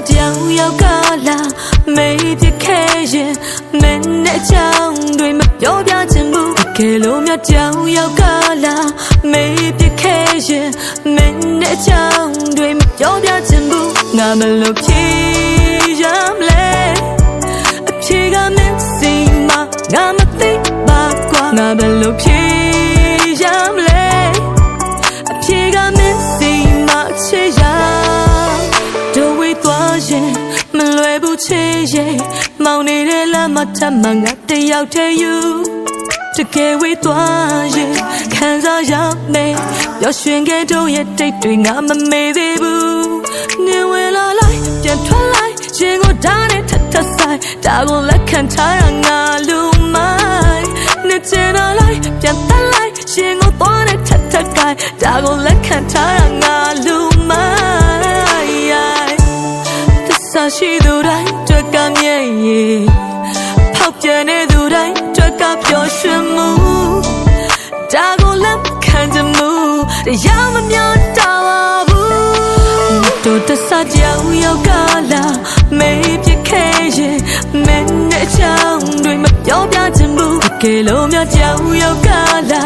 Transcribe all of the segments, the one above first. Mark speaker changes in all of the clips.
Speaker 1: ကြောင်ရောက်ကလာမေးပြခဲ့ရင်မင်းနဲ့ချောင်းတွေမပြောပြချင်ဘူးကဲလို့မြကြောင်ရောက်ကလာမေးပြခဲ့ရင်မင်းနဲ့ချောင်းတွေမပြောပြချင်ဘူးငါမလို့ဖြေရမလဲအဖြေကမင်းစီမငါမသိပါကွာငါဘယ်လိုဖြေရမလဲအဖြေကမင်းစီမချေရတို့ဝေးသွားရင်မလွယ်ဘူးချေရင်မောင်နေတဲ့လမ်းမှာထပ်မှငါတယောက်တည်းယူတကယ်ဝေးသွားရင်ခံစားရမယ်ပျော်ရွှင်ခဲ့တို့ရဲ့တိတ်တွေငါမမေ့သေးဘူးနေဝင်လာလိုက်ပြန်ထွက်လိုက်ရင်ကိုဓာတ်နဲ့ထပ်ထပ်ဆိုင်ဒါကိုလက်ခံထားရငါလူမိုင်းနေချင်လာလိုက်ပြန်တက်လိုက်ရင်ကိုသွားနဲ့ထပ်ထပ်ကိုင်းဒါကိုလက်ခံထားရငါလူမိုင်းသစ္စာရှိသူတိုင်းတွေ့ကမြဲရဲ့ဖောက်ပြန်နေသူတိုင်းတွေ့ကပျော်ရွှင်မှုဒါကိုလက်ခံကြမှုတရားမမျောတာပါဘူးတို့တဆကြောင်ရောက်ကလာမေးပြခဲ့ရင်မင်းနဲ့ချောင်းတွေမပြောပြချင်ဘူးကဲလို့မြကြောင်ရောက်ကလာ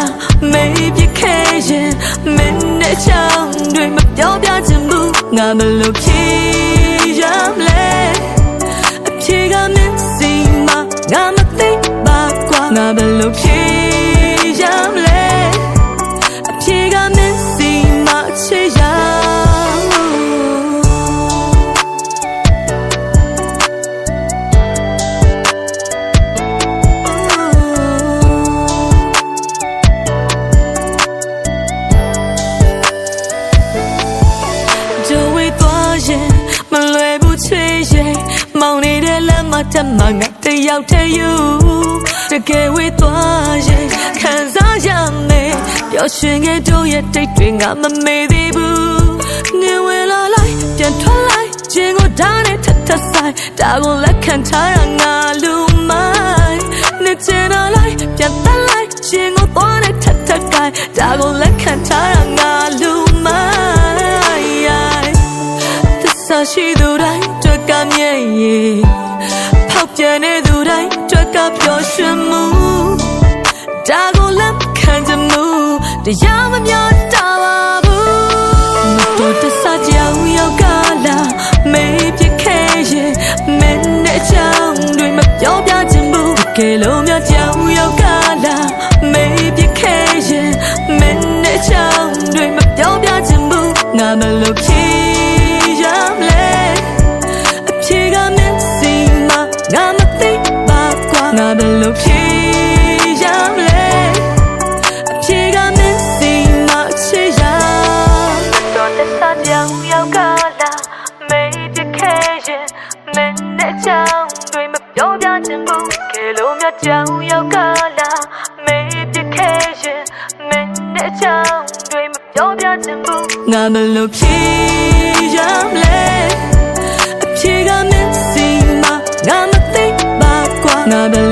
Speaker 1: မေးပြခဲ့ရင်မင်းနဲ့ချောင်းတွေမပြောပြချင်ဘူးငါမလို့ဖြေရမလဲအဖြေကမင်းစီမငါမသိပါကွာငါဘယ်လိုဖြေရမလဲအဖြေကမင်းစီမချေရမလွယ်ဘူးချွေရဲ့မောင်နေတဲ့လမ်းမှာတမငါတယောက်တည်းယူတကယ်ဝေးသွားရင်ခံစားရမယ်ပျော်ရွှင်ခဲ့တို့ရဲ့တိတ်တွေငါမမေ့သေးဘူးနေဝင်လာလိုက်ပြန်ထွက်လိုက်ရင်ကိုဓာတ်နဲ့ထပ်ထပ်ဆိုင်ဒါကိုလက်ခံထားရငါလူမိုင်းနေချင်လာလိုက်ပြန်တက်လိုက်ရင်ကိုသွားနဲ့ထပ်ထပ်ကိုင်းဒါကိုလက်ခံထားရငါလူမိုင်းစာရှိသူတိုင်းတွေ့ကမြဲရဲ့ဖောက်ပြန်နေသူတိုင်းတွေ့ကပျော်ရွှင်မှုဒါကိုလက်ခံကြမှုတရားမမျောတာပါဘူးတို့တဆကြောင်ရောက်ကလာမေးပြခဲ့ရင်မင်းနဲ့ချောင်းတွေမပြောပြချင်ဘူးကဲလို့မြကြောင်ရောက်ကလာမေးပြခဲ့ရင်မင်းနဲ့ချောင်းတွေမပြောပြချင်ဘူးငါမလို့ဖြေရမလဲအဖြေကမင်းစီမငါမသိပါကွာငါဘယ်လိုဖြေရမလဲအဖြေကမင်းစီမချေရတော့တဆကြောင်ရောက်ကလာမေးပြခဲ့ရင်မင်းနဲ့ချောင်းတွေမပြောပြချင်ဘူးကဲလို့မြကြောင်ရောက်ကလာမေးပြခဲ့ရင်မင်းနဲ့ချောင်းတွေမပြောပြချင်ဘူးငါဘယ်လိုဖြေရမလဲအဖြေကမင်းစီမငါမသိပါကွာငါဘယ်